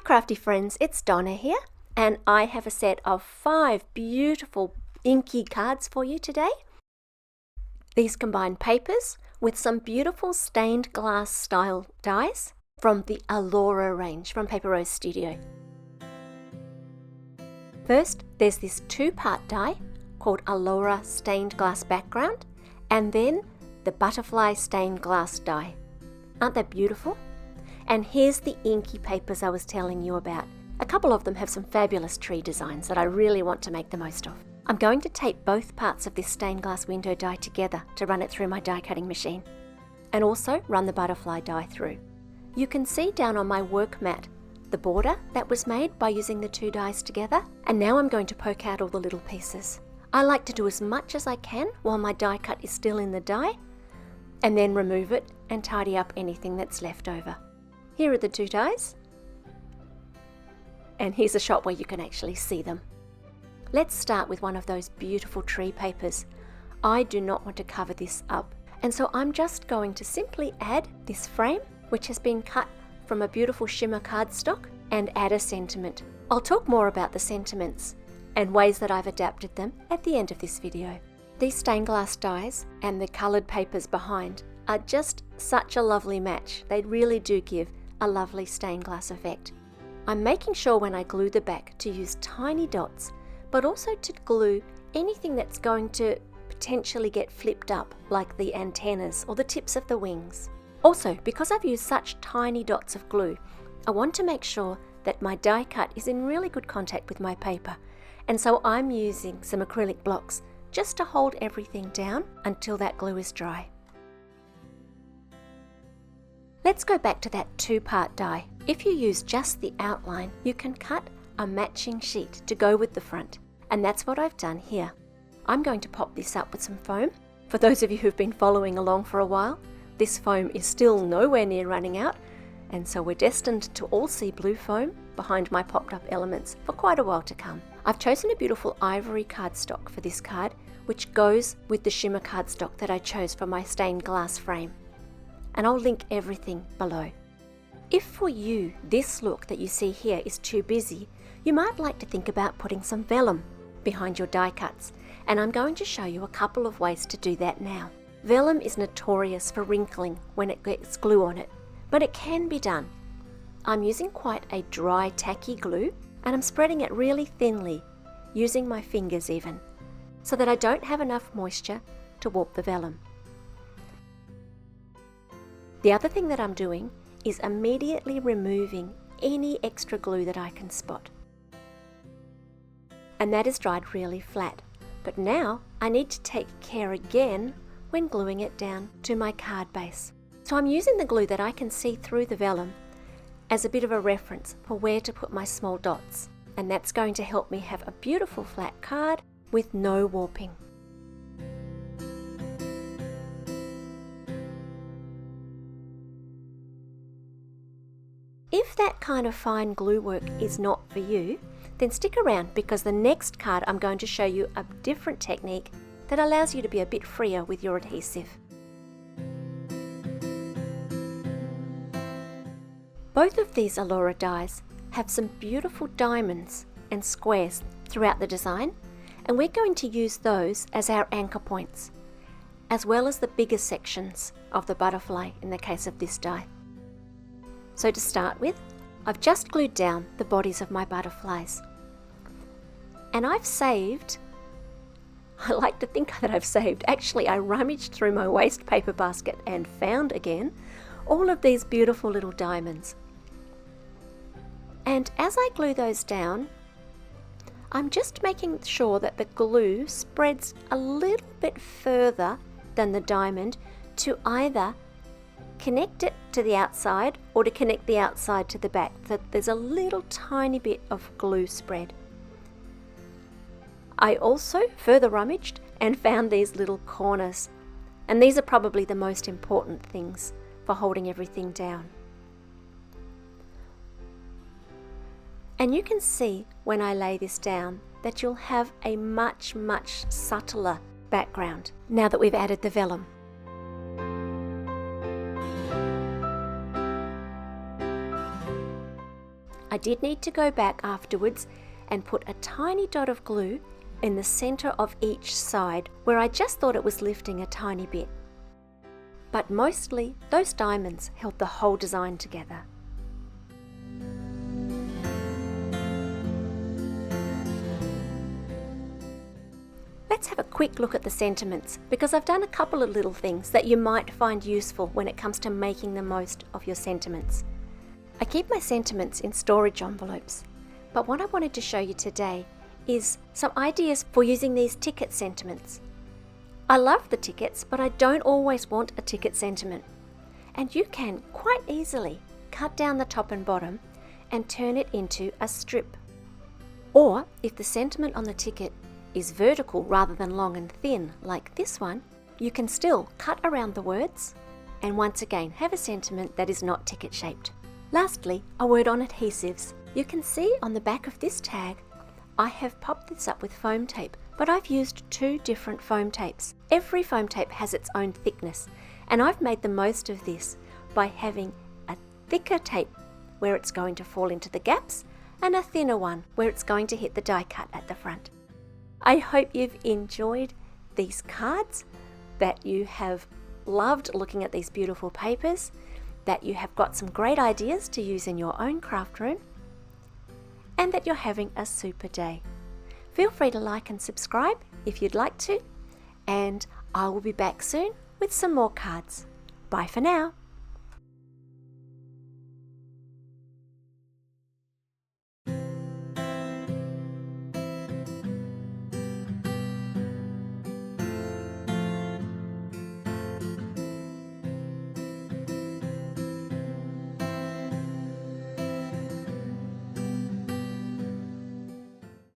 crafty friends, it's Donna here, and I have a set of 5 beautiful inky cards for you today. These combine papers with some beautiful stained glass style dies from the Alora range from Paper Rose Studio. First, there's this 2-part die called Alora stained glass background, and then the butterfly stained glass die. Aren't they beautiful? And here's the inky papers I was telling you about. A couple of them have some fabulous tree designs that I really want to make the most of. I'm going to tape both parts of this stained glass window die together to run it through my die cutting machine, and also run the butterfly die through. You can see down on my work mat the border that was made by using the 2 dies together, and now I'm going to poke out all the little pieces. I like to do as much as I can while my die cut is still in the die, and then remove it and tidy up anything that's left over. Here are the 2 dies, and here's a shot where you can actually see them. Let's start with one of those beautiful tree papers. I do not want to cover this up, and so I'm just going to simply add this frame, which has been cut from a beautiful Shimmer cardstock, and add a sentiment. I'll talk more about the sentiments and ways that I've adapted them at the end of this video. These stained glass dies and the coloured papers behind are just such a lovely match. They really do give a lovely stained glass effect. I'm making sure when I glue the back to use tiny dots, but also to glue anything that's going to potentially get flipped up, like the antennas or the tips of the wings. Also, because I've used such tiny dots of glue, I want to make sure that my die cut is in really good contact with my paper, and so I'm using some acrylic blocks just to hold everything down until that glue is dry. Let's go back to that 2-part die. If you use just the outline, you can cut a matching sheet to go with the front, and that's what I've done here. I'm going to pop this up with some foam. For those of you who've been following along for a while, this foam is still nowhere near running out, and so we're destined to all see blue foam behind my popped up elements for quite a while to come. I've chosen a beautiful ivory cardstock for this card, which goes with the Shimmer cardstock that I chose for my stained glass frame, and I'll link everything below. If for you this look that you see here is too busy, you might like to think about putting some vellum behind your die cuts, and I'm going to show you a couple of ways to do that now. Vellum is notorious for wrinkling when it gets glue on it, but it can be done. I'm using quite a dry tacky glue, and I'm spreading it really thinly, using my fingers even, so that I don't have enough moisture to warp the vellum. The other thing that I'm doing is immediately removing any extra glue that I can spot. And that is dried really flat. But now I need to take care again when gluing it down to my card base. So I'm using the glue that I can see through the vellum as a bit of a reference for where to put my small dots. And that's going to help me have a beautiful flat card with no warping. If that kind of fine glue work is not for you, then stick around, because the next card I'm going to show you a different technique that allows you to be a bit freer with your adhesive. Both of these Alora dies have some beautiful diamonds and squares throughout the design, and we're going to use those as our anchor points, as well as the bigger sections of the butterfly in the case of this die. So to start with, I've just glued down the bodies of my butterflies. And I've saved, I like to think that I've saved, actually I rummaged through my waste paper basket and found again all of these beautiful little diamonds. And as I glue those down, I'm just making sure that the glue spreads a little bit further than the diamond to either connect it to the outside or to connect the outside to the back, so that there's a little tiny bit of glue spread. I also further rummaged and found these little corners, and these are probably the most important things for holding everything down. And you can see when I lay this down that you'll have a much subtler background now that we've added the vellum. I did need to go back afterwards and put a tiny dot of glue in the center of each side where I just thought it was lifting a tiny bit. But mostly those diamonds held the whole design together. Let's have a quick look at the sentiments, because I've done a couple of little things that you might find useful when it comes to making the most of your sentiments. I keep my sentiments in storage envelopes, but what I wanted to show you today is some ideas for using these ticket sentiments. I love the tickets, but I don't always want a ticket sentiment. And you can quite easily cut down the top and bottom and turn it into a strip. Or if the sentiment on the ticket is vertical rather than long and thin like this one, you can still cut around the words and once again have a sentiment that is not ticket shaped. Lastly, a word on adhesives. You can see on the back of this tag I have popped this up with foam tape, but I've used 2 different foam tapes. Every foam tape has its own thickness, and I've made the most of this by having a thicker tape where it's going to fall into the gaps and a thinner one where it's going to hit the die cut at the front. I hope you've enjoyed these cards, that you have loved looking at these beautiful papers, that you have got some great ideas to use in your own craft room, and that you're having a super day. Feel free to like and subscribe if you'd like to, and I will be back soon with some more cards. Bye for now.